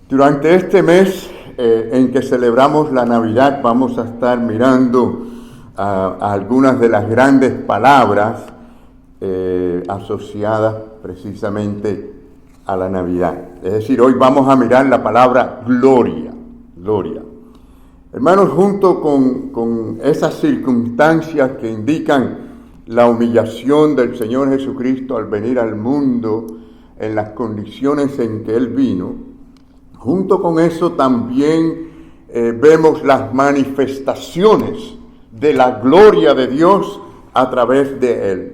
Durante este mes en que celebramos la Navidad vamos a estar mirando a algunas de las grandes palabras asociadas precisamente a la Navidad. Es decir, hoy vamos a mirar la palabra gloria, gloria. Hermanos, junto con esas circunstancias que indican la humillación del Señor Jesucristo al venir al mundo en las condiciones en que Él vino, junto con eso también vemos las manifestaciones de la gloria de Dios a través de Él.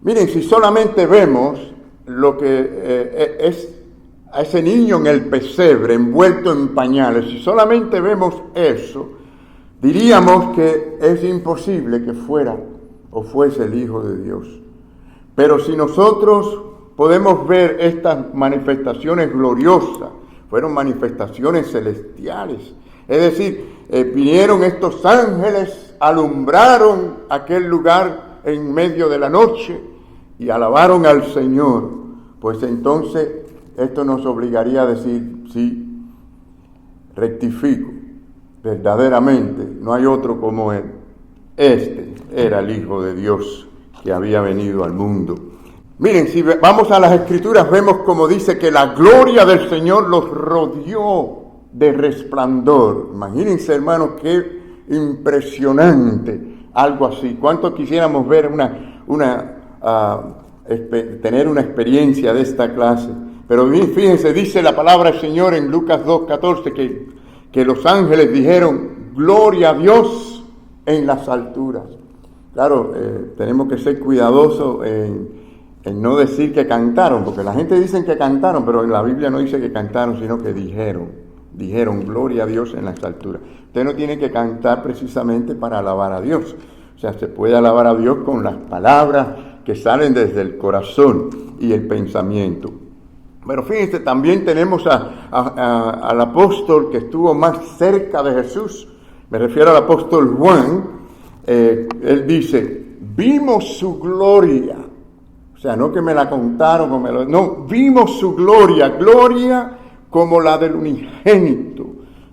Miren, si solamente vemos lo que es a ese niño en el pesebre envuelto en pañales, si solamente vemos eso, diríamos que es imposible que fuera o fuese el Hijo de Dios. Pero si nosotros podemos ver estas manifestaciones gloriosas, fueron manifestaciones celestiales. Es decir, vinieron estos ángeles, alumbraron aquel lugar en medio de la noche y alabaron al Señor. Pues entonces esto nos obligaría a decir, sí, rectifico, verdaderamente no hay otro como Él. Este era el Hijo de Dios que había venido al mundo. Miren, si vamos a las Escrituras, vemos como dice que la gloria del Señor los rodeó de resplandor. Imagínense, hermanos, qué impresionante algo así. ¿Cuánto quisiéramos ver tener una experiencia de esta clase? Pero fíjense, dice la palabra del Señor en Lucas 2:14 que los ángeles dijeron, gloria a Dios en las alturas. Claro, tenemos que ser cuidadosos en no decir que cantaron, porque la gente dice que cantaron, pero en la Biblia no dice que cantaron, sino que dijeron gloria a Dios en las alturas. Usted no tiene que cantar precisamente para alabar a Dios. O sea, se puede alabar a Dios con las palabras que salen desde el corazón y el pensamiento. Pero fíjense, también tenemos al apóstol que estuvo más cerca de Jesús. Me refiero al apóstol Juan. Él dice, vimos su gloria. O sea, no que me la contaron, no, vimos su gloria, gloria como la del unigénito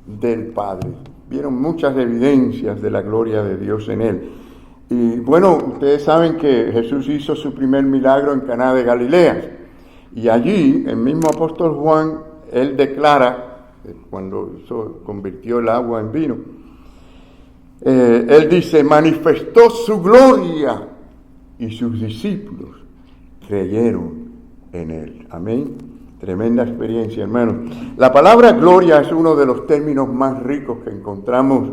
del Padre. Vieron muchas evidencias de la gloria de Dios en Él. Y bueno, ustedes saben que Jesús hizo su primer milagro en Caná de Galilea. Y allí, el mismo apóstol Juan, él declara, cuando convirtió el agua en vino, él dice, manifestó su gloria y sus discípulos creyeron en Él. Amén. Tremenda experiencia, hermanos. La palabra gloria es uno de los términos más ricos que encontramos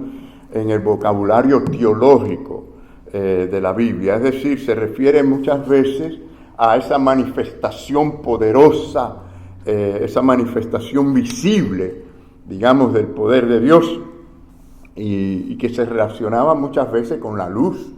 en el vocabulario teológico de la Biblia. Es decir, se refiere muchas veces a esa manifestación poderosa, esa manifestación visible, digamos, del poder de Dios, y que se relacionaba muchas veces con la luz,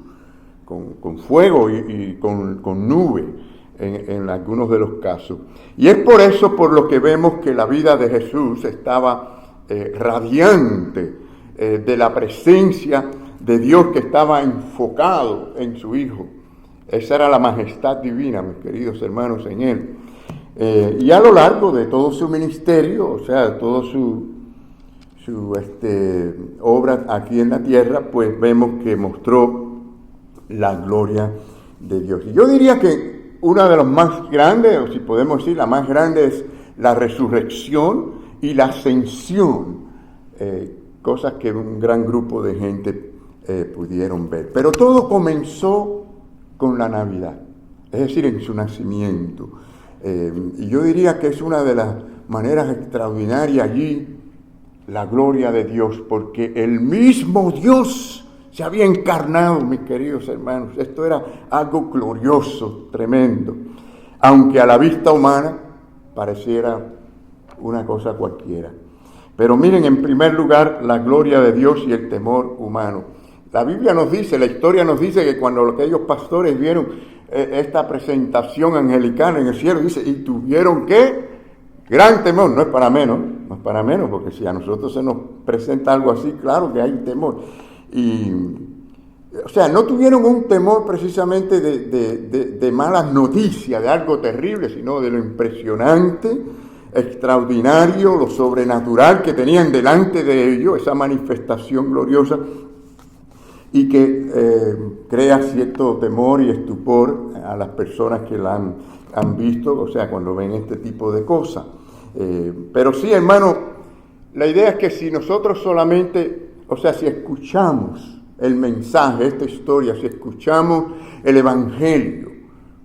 con fuego y con nube. En algunos de los casos. Y es por eso por lo que vemos que la vida de Jesús estaba radiante de la presencia de Dios que estaba enfocado en su Hijo. Esa era la majestad divina, mis queridos hermanos, en Él. Y a lo largo de todo su ministerio, o sea, de toda su obra aquí en la tierra, pues vemos que mostró la gloria de Dios. Y yo diría que una de las más grandes, o si podemos decir la más grande, es la resurrección y la ascensión, cosas que un gran grupo de gente pudieron ver. Pero todo comenzó con la Navidad, es decir, en su nacimiento. Y yo diría que es una de las maneras extraordinarias allí, la gloria de Dios, porque el mismo Dios se había encarnado, mis queridos hermanos. Esto era algo glorioso, tremendo. Aunque a la vista humana pareciera una cosa cualquiera. Pero miren, en primer lugar, la gloria de Dios y el temor humano. La Biblia nos dice, la historia nos dice que cuando aquellos pastores vieron esta presentación angelical en el cielo, dice, ¿y tuvieron qué? Gran temor. No es para menos, porque si a nosotros se nos presenta algo así, claro que hay temor. O sea, no tuvieron un temor precisamente de malas noticias, de algo terrible, sino de lo impresionante extraordinario, lo sobrenatural que tenían delante de ellos, esa manifestación gloriosa, y que crea cierto temor y estupor a las personas que la han visto, o sea, cuando ven este tipo de cosas. Pero sí, hermano, la idea es que si nosotros solamente, o sea, si escuchamos el mensaje, esta historia, si escuchamos el Evangelio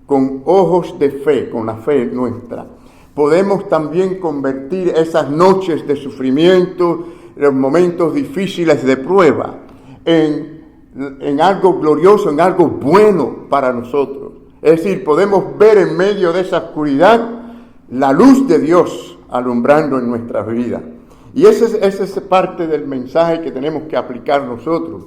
con ojos de fe, con la fe nuestra, podemos también convertir esas noches de sufrimiento, los momentos difíciles de prueba, en algo glorioso, en algo bueno para nosotros. Es decir, podemos ver en medio de esa oscuridad la luz de Dios alumbrando en nuestras vidas. Y esa es parte del mensaje que tenemos que aplicar nosotros.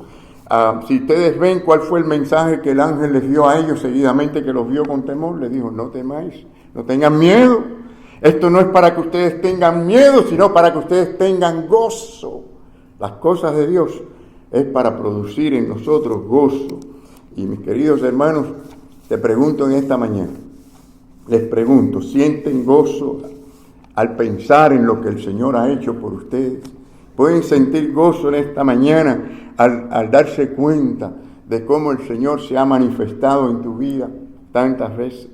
Si ustedes ven cuál fue el mensaje que el ángel les dio a ellos seguidamente, que los vio con temor, les dijo: no temáis, no tengan miedo. Esto no es para que ustedes tengan miedo, sino para que ustedes tengan gozo. Las cosas de Dios es para producir en nosotros gozo. Y mis queridos hermanos, te pregunto en esta mañana, les pregunto, ¿sienten gozo al pensar en lo que el Señor ha hecho por ustedes? ¿Pueden sentir gozo en esta mañana al darse cuenta de cómo el Señor se ha manifestado en tu vida tantas veces?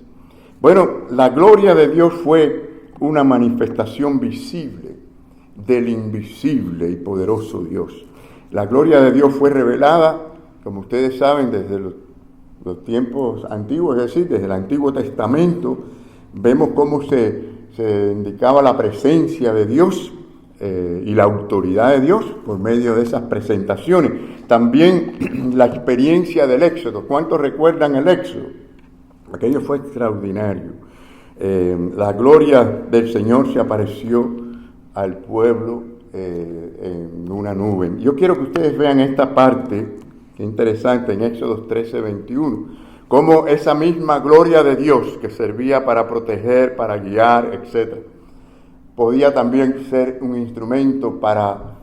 Bueno, la gloria de Dios fue una manifestación visible del invisible y poderoso Dios. La gloria de Dios fue revelada, como ustedes saben, desde los tiempos antiguos, es decir, desde el Antiguo Testamento. Vemos cómo se indicaba la presencia de Dios y la autoridad de Dios por medio de esas presentaciones. También la experiencia del Éxodo. ¿Cuántos recuerdan el Éxodo? Aquello fue extraordinario. La gloria del Señor se apareció al pueblo en una nube. Yo quiero que ustedes vean esta parte, que es interesante, en Éxodo 13:21, cómo esa misma gloria de Dios que servía para proteger, para guiar, etc., podía también ser un instrumento para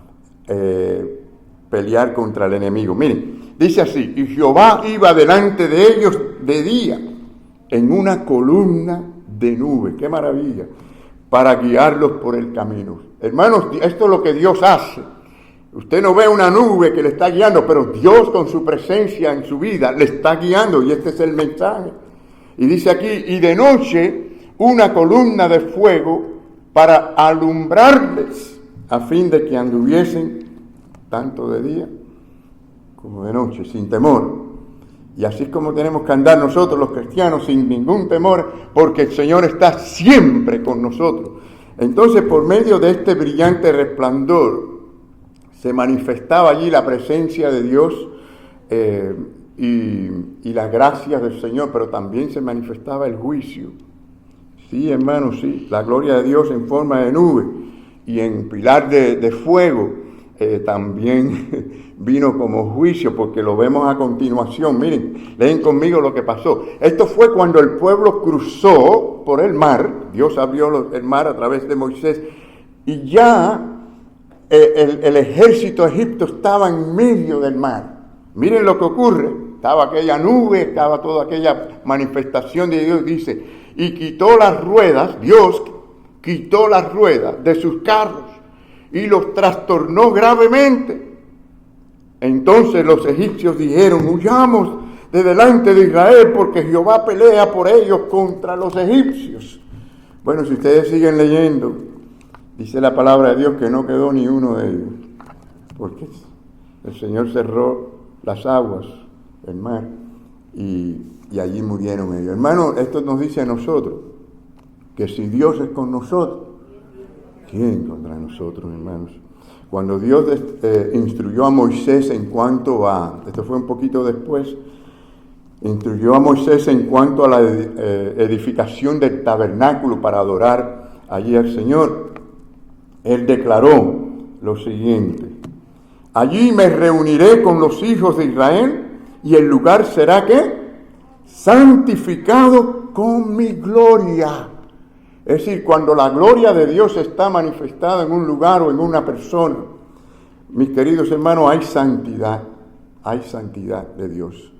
pelear contra el enemigo. Miren, dice así: y Jehová iba delante de ellos de día en una columna de nube. ¡Qué maravilla! Para guiarlos por el camino. Hermanos, esto es lo que Dios hace. Usted no ve una nube que le está guiando, pero Dios con su presencia en su vida le está guiando, y este es el mensaje. Y dice aquí: y de noche una columna de fuego para alumbrarles, a fin de que anduviesen tanto de día como de noche, sin temor. Y así es como tenemos que andar nosotros los cristianos, sin ningún temor, porque el Señor está siempre con nosotros. Entonces, por medio de este brillante resplandor, se manifestaba allí la presencia de Dios y la gracia del Señor, pero también se manifestaba el juicio. Sí, hermanos, sí, la gloria de Dios en forma de nube y en pilar de fuego también vino como juicio, porque lo vemos a continuación. Miren, leen conmigo lo que pasó. Esto fue cuando el pueblo cruzó por el mar. Dios abrió el mar a través de Moisés, y ya el ejército de Egipto estaba en medio del mar. Miren lo que ocurre. Estaba aquella nube, estaba toda aquella manifestación de Dios, dice, y quitó las ruedas, Dios quitó las ruedas de sus carros y los trastornó gravemente. Entonces los egipcios dijeron: huyamos de delante de Israel, porque Jehová pelea por ellos contra los egipcios. Bueno, si ustedes siguen leyendo, dice la palabra de Dios que no quedó ni uno de ellos, porque el Señor cerró las aguas del mar y allí murieron ellos. Hermano, esto nos dice a nosotros que si Dios es con nosotros, ¿quién contra nosotros, hermanos? Cuando Dios instruyó a Moisés en cuanto a, esto fue un poquito después, instruyó a Moisés en cuanto a la edificación del tabernáculo para adorar allí al Señor, Él declaró lo siguiente: allí me reuniré con los hijos de Israel, y el lugar será, ¿qué? Santificado con mi gloria. Es decir, cuando la gloria de Dios está manifestada en un lugar o en una persona, mis queridos hermanos, hay santidad de Dios,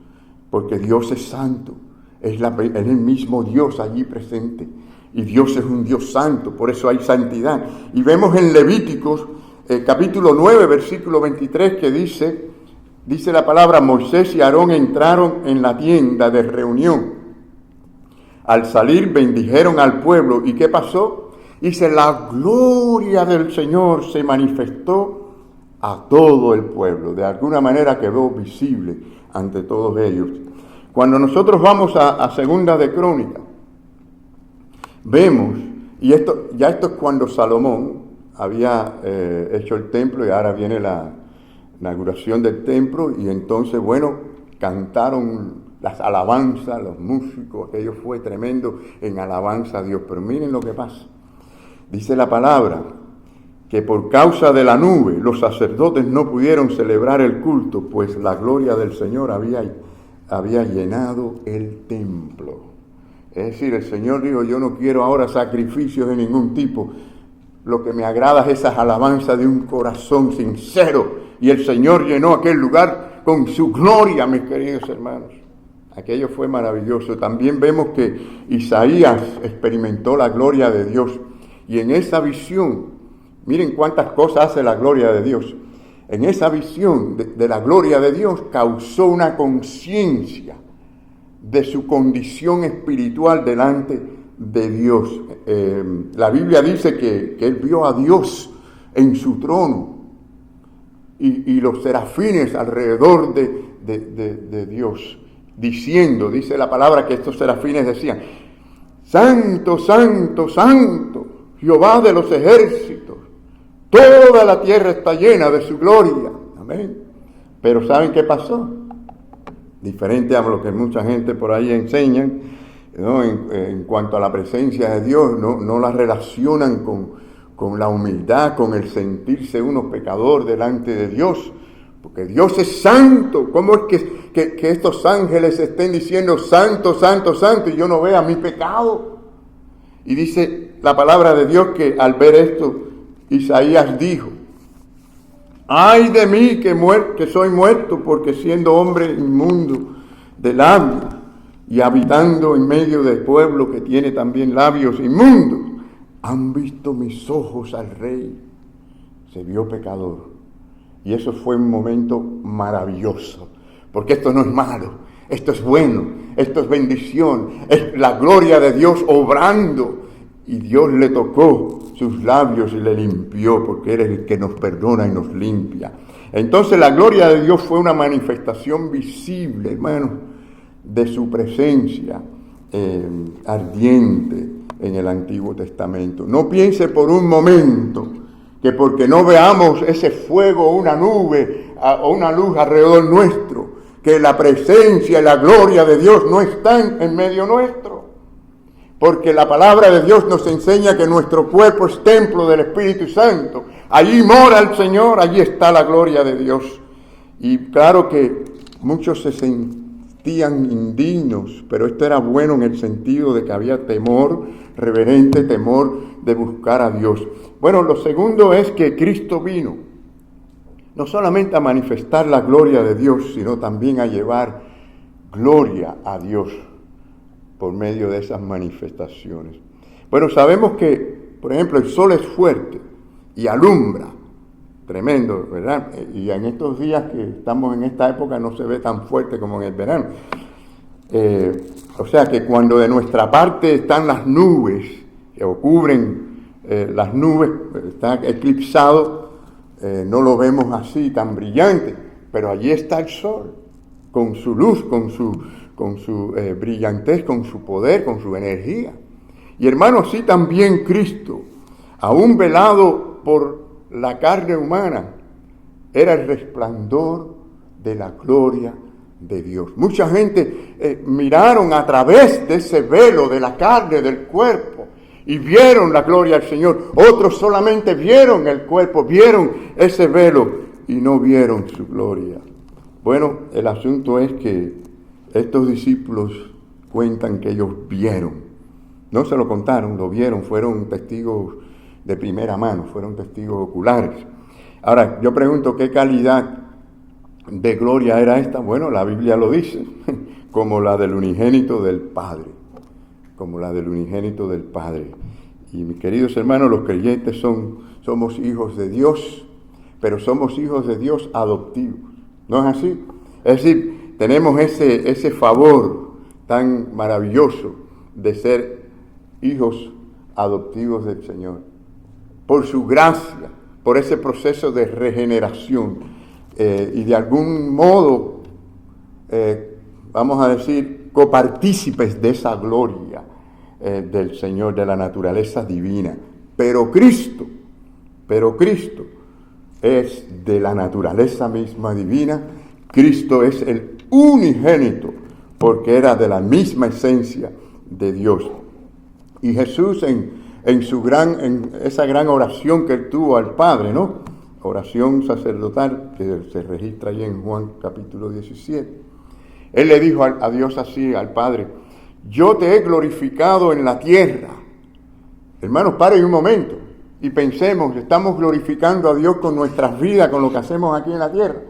porque Dios es santo, es el mismo Dios allí presente. Y Dios es un Dios santo, por eso hay santidad. Y vemos en Levíticos, capítulo 9, versículo 23, que dice la palabra: Moisés y Aarón entraron en la tienda de reunión. Al salir bendijeron al pueblo. ¿Y qué pasó? Dice: la gloria del Señor se manifestó a todo el pueblo. De alguna manera quedó visible ante todos ellos. Cuando nosotros vamos a Segunda de Crónicas, vemos, y esto es cuando Salomón había hecho el templo, y ahora viene la inauguración del templo, y entonces, bueno, cantaron las alabanzas, los músicos, aquello fue tremendo en alabanza a Dios. Pero miren lo que pasa. Dice la palabra que por causa de la nube los sacerdotes no pudieron celebrar el culto, pues la gloria del Señor había llenado el templo. Es decir, el Señor dijo: yo no quiero ahora sacrificios de ningún tipo. Lo que me agrada es esas alabanzas de un corazón sincero. Y el Señor llenó aquel lugar con su gloria, mis queridos hermanos. Aquello fue maravilloso. También vemos que Isaías experimentó la gloria de Dios. Y en esa visión, miren cuántas cosas hace la gloria de Dios. En esa visión de la gloria de Dios causó una conciencia de su condición espiritual delante de Dios. La Biblia dice que él vio a Dios en su trono y los serafines alrededor de Dios, diciendo, dice la palabra que estos serafines decían: Santo, Santo, Santo, Jehová de los ejércitos, toda la tierra está llena de su gloria. Amén. Pero ¿saben qué pasó? Diferente a lo que mucha gente por ahí enseñan, ¿no? En cuanto a la presencia de Dios, no la relacionan con la humildad, con el sentirse uno pecador delante de Dios, porque Dios es santo. ¿Cómo es que estos ángeles estén diciendo santo, santo, santo, y yo no vea mi pecado? Y dice la palabra de Dios que al ver esto, Isaías dijo: ay de mí que soy muerto, porque siendo hombre inmundo de labios y habitando en medio del pueblo que tiene también labios inmundos, han visto mis ojos al Rey. Se vio pecador. Y eso fue un momento maravilloso, porque esto no es malo, esto es bueno, esto es bendición, es la gloria de Dios obrando. Y Dios le tocó sus labios y le limpió, porque Él es el que nos perdona y nos limpia. Entonces la gloria de Dios fue una manifestación visible, hermanos, de su presencia ardiente en el Antiguo Testamento. No piense por un momento que porque no veamos ese fuego, una nube o una luz alrededor nuestro, que la presencia y la gloria de Dios no están en medio nuestro. Porque la palabra de Dios nos enseña que nuestro cuerpo es templo del Espíritu Santo. Allí mora el Señor, allí está la gloria de Dios. Y claro que muchos se sentían indignos, pero esto era bueno en el sentido de que había temor, reverente temor de buscar a Dios. Bueno, lo segundo es que Cristo vino no solamente a manifestar la gloria de Dios, sino también a llevar gloria a Dios por medio de esas manifestaciones. Bueno, sabemos que, por ejemplo, el sol es fuerte y alumbra, tremendo, ¿verdad? Y en estos días que estamos en esta época no se ve tan fuerte como en el verano. O sea que cuando de nuestra parte están las nubes, que cubren las nubes, está eclipsado, no lo vemos así tan brillante, pero allí está el sol, con su luz, con su brillantez, con su poder, con su energía. Y hermanos, sí también Cristo, aún velado por la carne humana, era el resplandor de la gloria de Dios. Mucha gente miraron a través de ese velo de la carne, del cuerpo, y vieron la gloria del Señor. Otros solamente vieron el cuerpo, vieron ese velo y no vieron su gloria. Bueno, el asunto es que estos discípulos cuentan que ellos vieron. No se lo contaron, lo vieron, fueron testigos de primera mano, fueron testigos oculares. Ahora, yo pregunto, ¿qué calidad de gloria era esta? Bueno, la Biblia lo dice, como la del unigénito del Padre. como la del unigénito del Padre. Y mis queridos hermanos, los creyentes somos hijos de Dios, pero somos hijos de Dios adoptivos. ¿No es así? Es decir, tenemos ese favor tan maravilloso de ser hijos adoptivos del Señor. Por su gracia, por ese proceso de regeneración y de algún modo, vamos a decir, copartícipes de esa gloria del Señor, de la naturaleza divina. Pero Cristo es de la naturaleza misma divina. Cristo es el unigénito, porque era de la misma esencia de Dios. Y Jesús en esa gran oración que él tuvo al Padre, ¿no? Oración sacerdotal que se registra ahí en Juan capítulo 17. Él le dijo a Dios así, al Padre: yo te he glorificado en la tierra. Hermanos, paren un momento y pensemos, estamos glorificando a Dios con nuestras vidas, con lo que hacemos aquí en la tierra.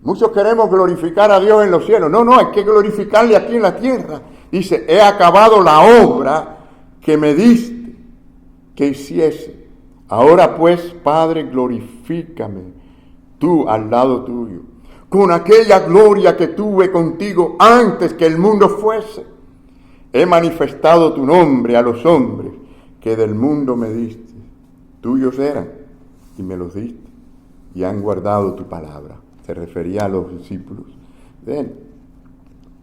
Muchos queremos glorificar a Dios en los cielos. No, hay que glorificarle aquí en la tierra. Dice: he acabado la obra que me diste que hiciese. Ahora pues, Padre, glorifícame tú al lado tuyo, con aquella gloria que tuve contigo antes que el mundo fuese. He manifestado tu nombre a los hombres que del mundo me diste. Tuyos eran y me los diste, y han guardado tu palabra. Se refería a los discípulos de él.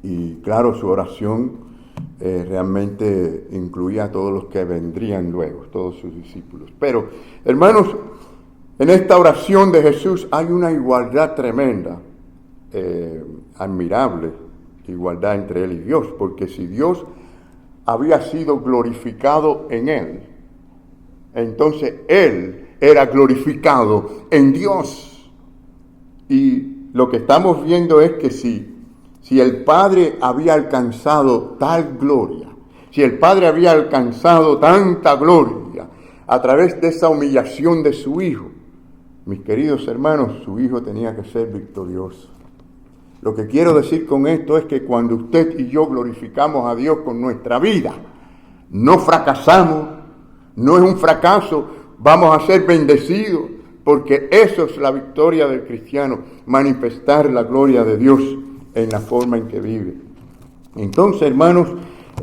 Y claro, su oración realmente incluía a todos los que vendrían luego, todos sus discípulos. Pero, hermanos, en esta oración de Jesús hay una igualdad tremenda, admirable igualdad entre él y Dios, porque si Dios había sido glorificado en él, entonces él era glorificado en Dios. Y lo que estamos viendo es que si el Padre había alcanzado tal gloria, si el Padre había alcanzado tanta gloria a través de esa humillación de su Hijo, mis queridos hermanos, su Hijo tenía que ser victorioso. Lo que quiero decir con esto es que cuando usted y yo glorificamos a Dios con nuestra vida, no fracasamos, no es un fracaso, vamos a ser bendecidos, porque eso es la victoria del cristiano, manifestar la gloria de Dios en la forma en que vive. Entonces, hermanos,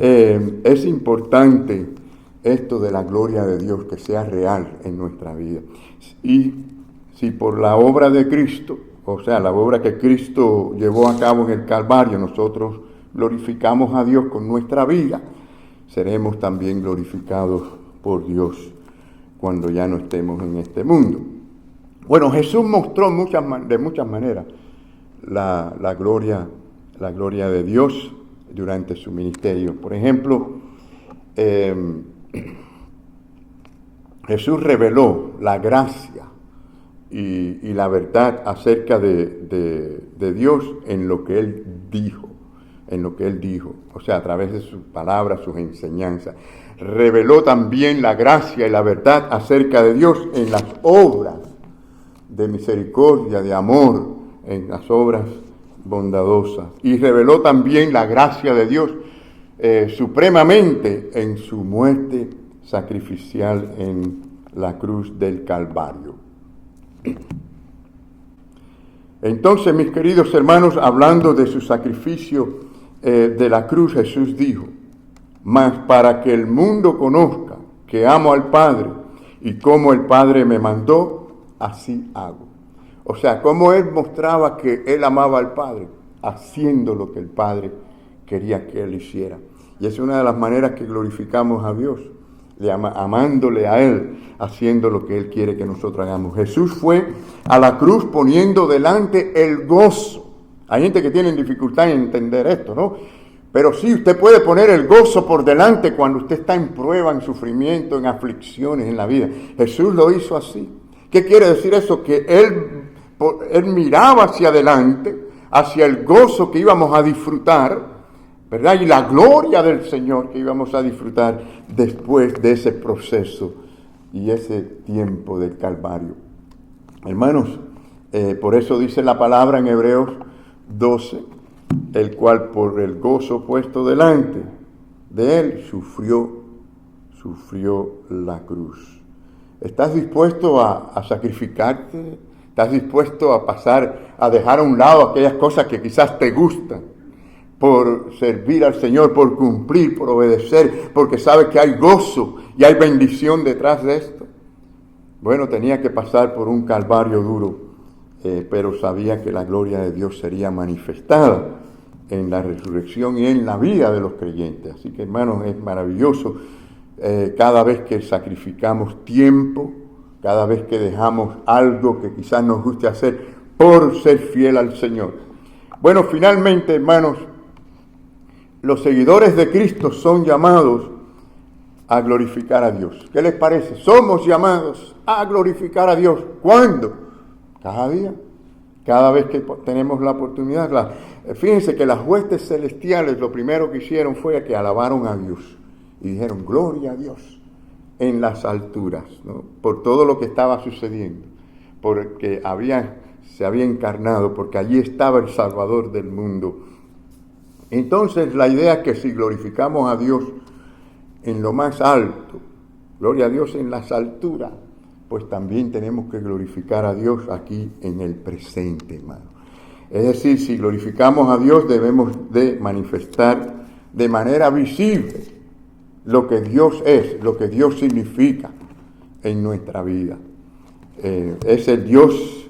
es importante esto de la gloria de Dios, que sea real en nuestra vida. Y si por la obra de Cristo, o sea, la obra que Cristo llevó a cabo en el Calvario, nosotros glorificamos a Dios con nuestra vida, seremos también glorificados por Dios cuando ya no estemos en este mundo. Bueno, Jesús mostró de muchas maneras la gloria de Dios durante su ministerio. Por ejemplo, Jesús reveló la gracia y la verdad acerca de Dios en lo que Él dijo, o sea, a través de sus palabras, sus enseñanzas. Reveló también la gracia y la verdad acerca de Dios en las obras de misericordia, de amor, en las obras bondadosas. Y reveló también la gracia de Dios supremamente en su muerte sacrificial en la cruz del Calvario. Entonces, mis queridos hermanos, hablando de su sacrificio de la cruz, Jesús dijo: mas para que el mundo conozca que amo al Padre y como el Padre me mandó, así hago. O sea, como él mostraba que él amaba al Padre, haciendo lo que el Padre quería que él hiciera. Y es una de las maneras que glorificamos a Dios, amándole a él, haciendo lo que él quiere que nosotros hagamos. Jesús fue a la cruz poniendo delante el gozo. Hay gente que tiene dificultad en entender esto, ¿no? Pero sí, usted puede poner el gozo por delante cuando usted está en prueba, en sufrimiento, en aflicciones en la vida. Jesús lo hizo así. ¿Qué quiere decir eso? Que él miraba hacia adelante, hacia el gozo que íbamos a disfrutar, ¿verdad? Y la gloria del Señor que íbamos a disfrutar después de ese proceso y ese tiempo del Calvario. Hermanos, por eso dice la palabra en Hebreos 12, el cual por el gozo puesto delante de Él, sufrió la cruz. ¿Estás dispuesto a sacrificarte? ¿Estás dispuesto a dejar a un lado aquellas cosas que quizás te gustan por servir al Señor, por cumplir, por obedecer, porque sabes que hay gozo y hay bendición detrás de esto? Bueno, tenía que pasar por un calvario duro, pero sabía que la gloria de Dios sería manifestada en la resurrección y en la vida de los creyentes. Así que, hermanos, es maravilloso cada vez que sacrificamos tiempo, cada vez que dejamos algo que quizás nos guste hacer por ser fiel al Señor. Bueno, finalmente, hermanos, los seguidores de Cristo son llamados a glorificar a Dios. ¿Qué les parece? Somos llamados a glorificar a Dios. ¿Cuándo? Cada día. Cada vez que tenemos la oportunidad. Fíjense que las huestes celestiales lo primero que hicieron fue que alabaron a Dios. Y dijeron, gloria a Dios en las alturas, ¿no? Por todo lo que estaba sucediendo. Porque se había encarnado, porque allí estaba el Salvador del mundo. Entonces la idea es que si glorificamos a Dios en lo más alto, gloria a Dios en las alturas, pues también tenemos que glorificar a Dios aquí en el presente, hermano. Es decir, si glorificamos a Dios debemos de manifestar de manera visible lo que Dios es, lo que Dios significa en nuestra vida. Es el Dios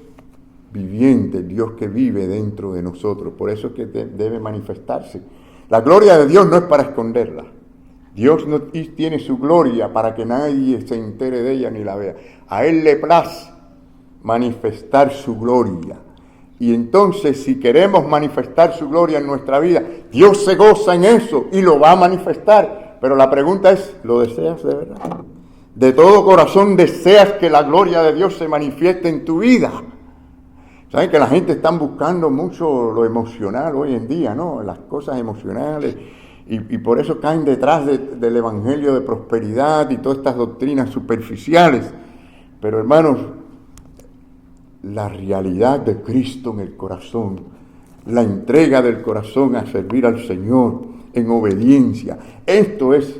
viviente, el Dios que vive dentro de nosotros. Por eso es que debe manifestarse. La gloria de Dios no es para esconderla. Dios no tiene su gloria para que nadie se entere de ella ni la vea. A Él le place manifestar su gloria. Y entonces, si queremos manifestar su gloria en nuestra vida, Dios se goza en eso y lo va a manifestar. Pero la pregunta es, ¿lo deseas de verdad? ¿De todo corazón deseas que la gloria de Dios se manifieste en tu vida? Saben que la gente está buscando mucho lo emocional hoy en día, ¿no? Las cosas emocionales. Y por eso caen detrás del evangelio de prosperidad y todas estas doctrinas superficiales. Pero hermanos, la realidad de Cristo en el corazón, la entrega del corazón a servir al Señor en obediencia, esto es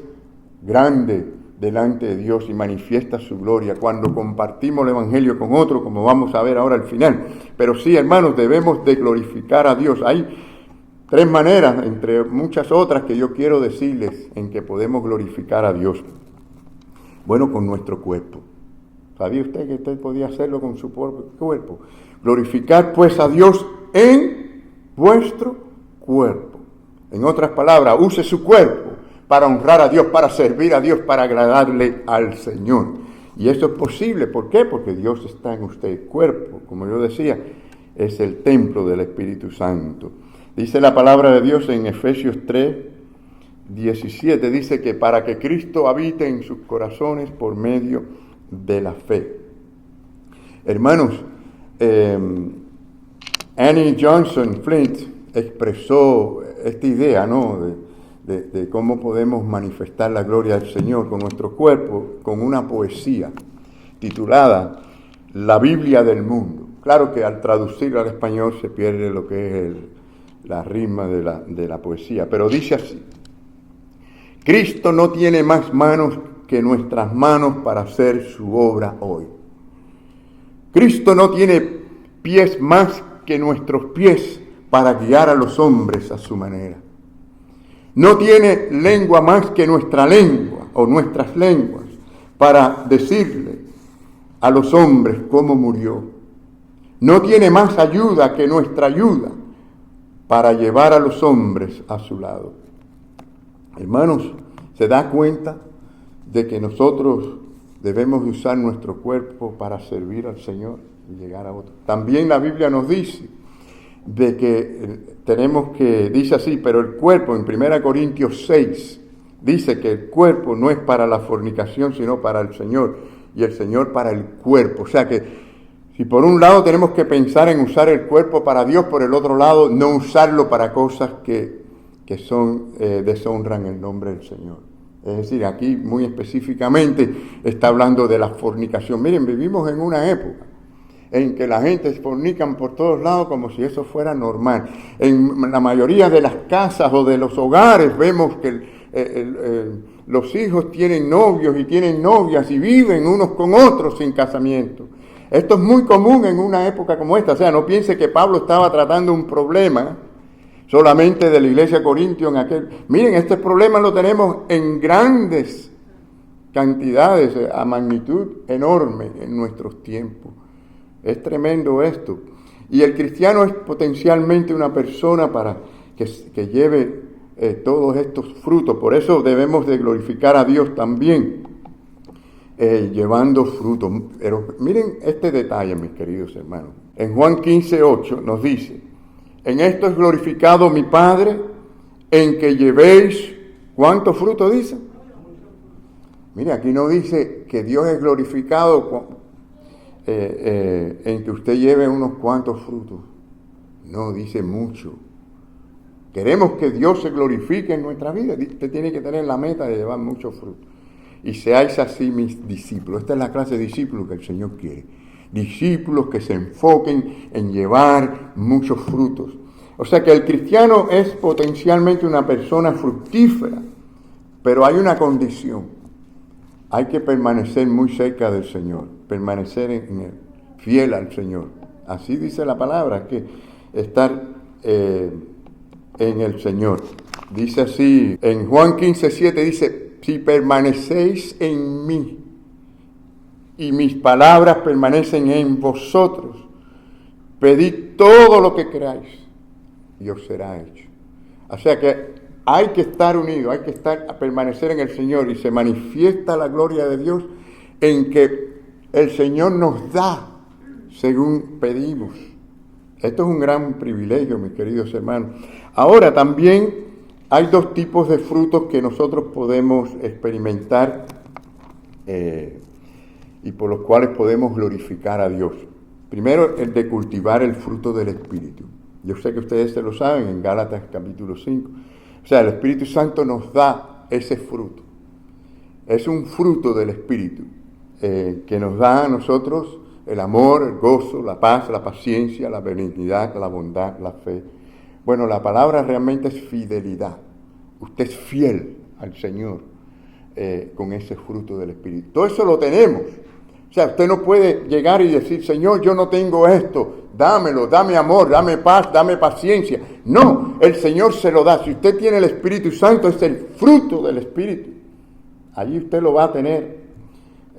grande delante de Dios y manifiesta su gloria cuando compartimos el evangelio con otro, como vamos a ver ahora al final. Pero sí, hermanos, debemos de glorificar a Dios. Hay tres maneras, entre muchas otras, que yo quiero decirles en que podemos glorificar a Dios. Bueno, con nuestro cuerpo. ¿Sabía usted que usted podía hacerlo con su cuerpo? Glorificar pues a Dios en vuestro cuerpo. En otras palabras, use su cuerpo para honrar a Dios, para servir a Dios, para agradarle al Señor. Y eso es posible. ¿Por qué? Porque Dios está en usted. El cuerpo, como yo decía, es el templo del Espíritu Santo. Dice la palabra de Dios en Efesios 3:17, dice que para que Cristo habite en sus corazones por medio de la fe. Hermanos, Annie Johnson Flint expresó esta idea, ¿no?, de cómo podemos manifestar la gloria del Señor con nuestro cuerpo, con una poesía titulada La Biblia del Mundo. Claro que al traducirla al español se pierde lo que es la rima de la poesía, pero dice así: Cristo no tiene más manos que nuestras manos para hacer su obra hoy. Cristo no tiene pies más que nuestros pies para guiar a los hombres a su manera. No tiene lengua más que nuestra lengua o nuestras lenguas para decirle a los hombres cómo murió. No tiene más ayuda que nuestra ayuda para llevar a los hombres a su lado. Hermanos, ¿se da cuenta de que nosotros debemos de usar nuestro cuerpo para servir al Señor y llegar a otros? También la Biblia nos dice de que dice así, pero el cuerpo, en 1 Corintios 6, dice que el cuerpo no es para la fornicación, sino para el Señor, y el Señor para el cuerpo. O sea que, si por un lado tenemos que pensar en usar el cuerpo para Dios, por el otro lado no usarlo para cosas que deshonran el nombre del Señor. Es decir, aquí muy específicamente está hablando de la fornicación. Miren, vivimos en una época en que la gente fornican por todos lados como si eso fuera normal. En la mayoría de las casas o de los hogares vemos que los hijos tienen novios y tienen novias y viven unos con otros sin casamiento. Esto es muy común en una época como esta. O sea, no piense que Pablo estaba tratando un problema solamente de la iglesia de Corintio en aquel. Miren, este problema lo tenemos en grandes cantidades, a magnitud enorme en nuestros tiempos. Es tremendo esto. Y el cristiano es potencialmente una persona para que lleve todos estos frutos. Por eso debemos de glorificar a Dios también, llevando frutos. Pero miren este detalle, mis queridos hermanos. En Juan 15:8 nos dice: en esto es glorificado mi Padre, en que llevéis, ¿cuántos frutos dice? Mire, aquí no dice que Dios es glorificado en que usted lleve unos cuantos frutos. No, dice mucho. Queremos que Dios se glorifique en nuestra vida. Usted tiene que tener la meta de llevar muchos frutos. Y seáis así mis discípulos. Esta es la clase de discípulos que el Señor quiere. Discípulos que se enfoquen en llevar muchos frutos. O sea que el cristiano es potencialmente una persona fructífera, pero hay una condición. Hay que permanecer muy cerca del Señor, permanecer en él, fiel al Señor. Así dice la palabra, que estar en el Señor. Dice así, en Juan 15:7 dice: si permanecéis en mí y mis palabras permanecen en vosotros, pedid todo lo que queráis y os será hecho. O sea que hay que estar unidos, hay que permanecer en el Señor, y se manifiesta la gloria de Dios en que el Señor nos da según pedimos. Esto es un gran privilegio, mis queridos hermanos. Ahora también hay dos tipos de frutos que nosotros podemos experimentar y por los cuales podemos glorificar a Dios. Primero, el de cultivar el fruto del Espíritu. Yo sé que ustedes se lo saben en Gálatas capítulo 5. O sea, el Espíritu Santo nos da ese fruto. Es un fruto del Espíritu que nos da a nosotros el amor, el gozo, la paz, la paciencia, la benignidad, la bondad, la fe. Bueno, la palabra realmente es fidelidad. Usted es fiel al Señor con ese fruto del Espíritu. Todo eso lo tenemos. O sea, usted no puede llegar y decir: Señor, yo no tengo esto, dámelo, dame amor, dame paz, dame paciencia. No, el Señor se lo da. Si usted tiene el Espíritu Santo, es el fruto del Espíritu. Allí usted lo va a tener.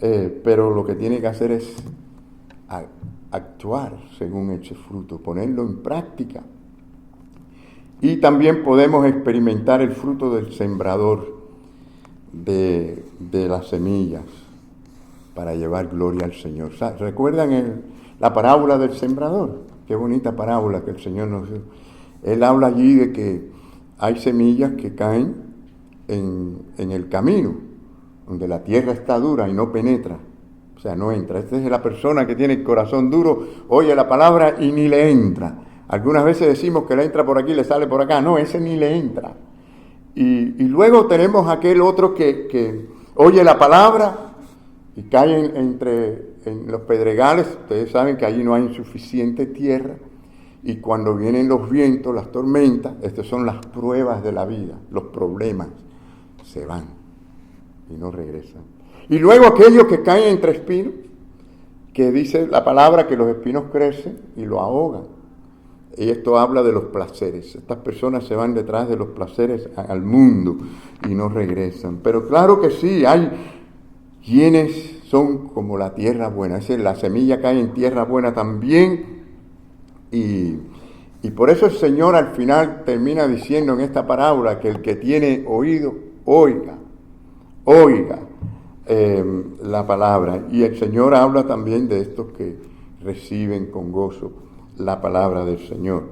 Pero lo que tiene que hacer es actuar según ese fruto, ponerlo en práctica. Y también podemos experimentar el fruto del sembrador, de las semillas, para llevar gloria al Señor. ¿Recuerdan la parábola del sembrador? Qué bonita parábola que el Señor nos dio. Él habla allí de que hay semillas que caen en el camino, donde la tierra está dura y no penetra. O sea, no entra. Esta es la persona que tiene el corazón duro, oye la palabra y ni le entra. Algunas veces decimos que le entra por aquí y le sale por acá. No, ese ni le entra. Y luego tenemos aquel otro que oye la palabra y cae en los pedregales. Ustedes saben que allí no hay suficiente tierra. Y cuando vienen los vientos, las tormentas, estas son las pruebas de la vida, los problemas, se van y no regresan. Y luego aquellos que caen entre espinos, que dice la palabra que los espinos crecen y lo ahogan. Y esto habla de los placeres. Estas personas se van detrás de los placeres al mundo y no regresan. Pero claro que sí, hay quienes son como la tierra buena. Es decir, la semilla cae en tierra buena también. Y por eso el Señor al final termina diciendo en esta parábola que el que tiene oído, oiga la palabra. Y el Señor habla también de estos que reciben con gozo la palabra del Señor.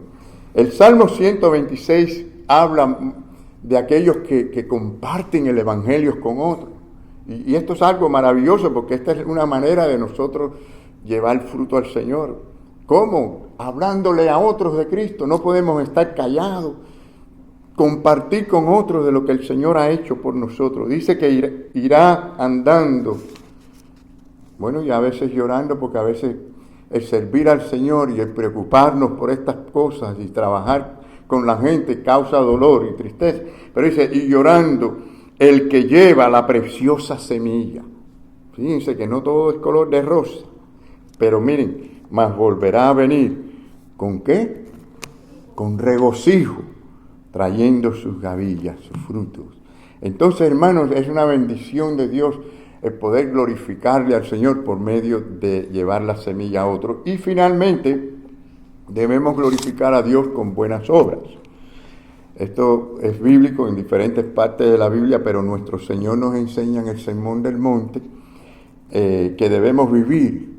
El Salmo 126 habla de aquellos que comparten el Evangelio con otros. Y esto es algo maravilloso, porque esta es una manera de nosotros llevar fruto al Señor. ¿Cómo? Hablándole a otros de Cristo. No podemos estar callados. Compartir con otros de lo que el Señor ha hecho por nosotros. Dice que irá andando. Bueno, y a veces llorando, porque a veces el servir al Señor y el preocuparnos por estas cosas y trabajar con la gente causa dolor y tristeza. Pero dice, y llorando, el que lleva la preciosa semilla. Fíjense que no todo es color de rosa. Pero miren, mas volverá a venir. ¿Con qué? Con regocijo, trayendo sus gavillas, sus frutos. Entonces, hermanos, es una bendición de Dios el poder glorificarle al Señor por medio de llevar la semilla a otro. Y finalmente, debemos glorificar a Dios con buenas obras. Esto es bíblico en diferentes partes de la Biblia, pero nuestro Señor nos enseña en el Sermón del Monte que debemos vivir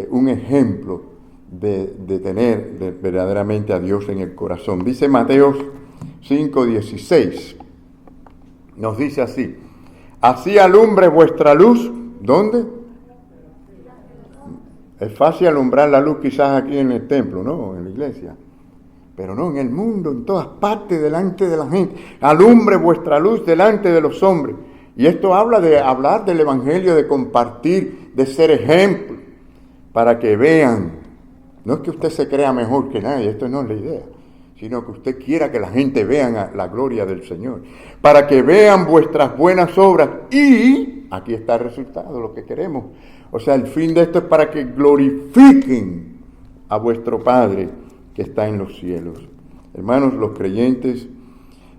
un ejemplo de tener verdaderamente a Dios en el corazón. Dice Mateo 5:16, nos dice así, así alumbre vuestra luz, ¿dónde? Es fácil alumbrar la luz quizás aquí en el templo, ¿no? En la iglesia. Pero no, en el mundo, en todas partes, delante de la gente. Alumbre vuestra luz delante de los hombres. Y esto habla de hablar del Evangelio, de compartir, de ser ejemplo, para que vean. No es que usted se crea mejor que nadie, esto no es la idea, sino que usted quiera que la gente vea la gloria del Señor. Para que vean vuestras buenas obras y, aquí está el resultado, lo que queremos. O sea, el fin de esto es para que glorifiquen a vuestro Padre que está en los cielos. Hermanos, los creyentes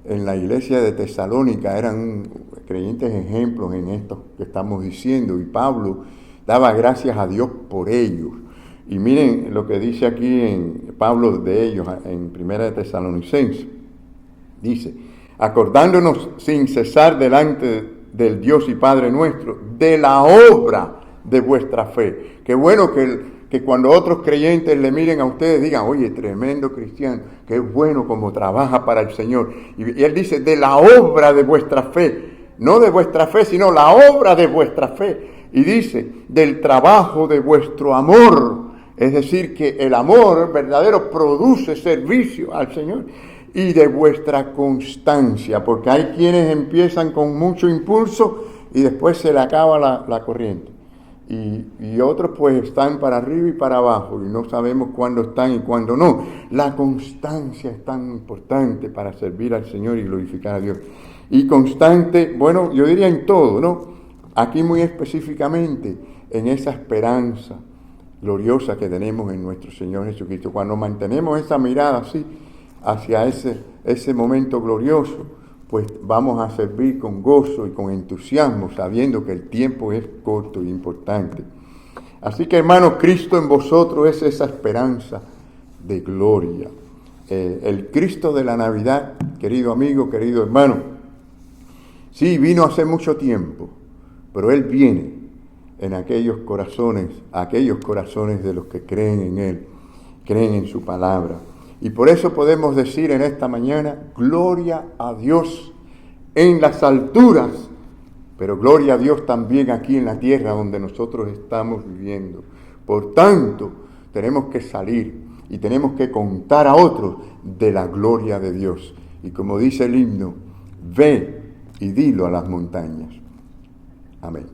en la iglesia de Tesalónica eran creyentes ejemplos en esto que estamos diciendo, y Pablo daba gracias a Dios por ellos. Y miren lo que dice aquí en Pablo de ellos en Primera de Tesalonicenses. Dice, acordándonos sin cesar delante del Dios y Padre nuestro, de la obra de vuestra fe. Qué bueno que cuando otros creyentes le miren a ustedes digan, oye, tremendo cristiano, qué bueno como trabaja para el Señor. Y él dice, de la obra de vuestra fe, no de vuestra fe, sino la obra de vuestra fe. Y dice, del trabajo de vuestro amor. Es decir, que el amor verdadero produce servicio al Señor. Y de vuestra constancia, porque hay quienes empiezan con mucho impulso y después se le acaba la corriente. Y otros pues están para arriba y para abajo y no sabemos cuándo están y cuándo no. La constancia es tan importante para servir al Señor y glorificar a Dios. Y constante, bueno, yo diría en todo, ¿no? Aquí muy específicamente en esa esperanza gloriosa que tenemos en nuestro Señor Jesucristo. Cuando mantenemos esa mirada así hacia ese momento glorioso, pues vamos a servir con gozo y con entusiasmo, sabiendo que el tiempo es corto e importante. Así que, hermanos, Cristo en vosotros es esa esperanza de gloria. El Cristo de la Navidad, querido amigo, querido hermano, sí, vino hace mucho tiempo, pero Él viene en aquellos corazones de los que creen en Él, creen en su palabra. Y por eso podemos decir en esta mañana, gloria a Dios en las alturas, pero gloria a Dios también aquí en la tierra donde nosotros estamos viviendo. Por tanto, tenemos que salir y tenemos que contar a otros de la gloria de Dios. Y como dice el himno, ve y dilo a las montañas. Amén.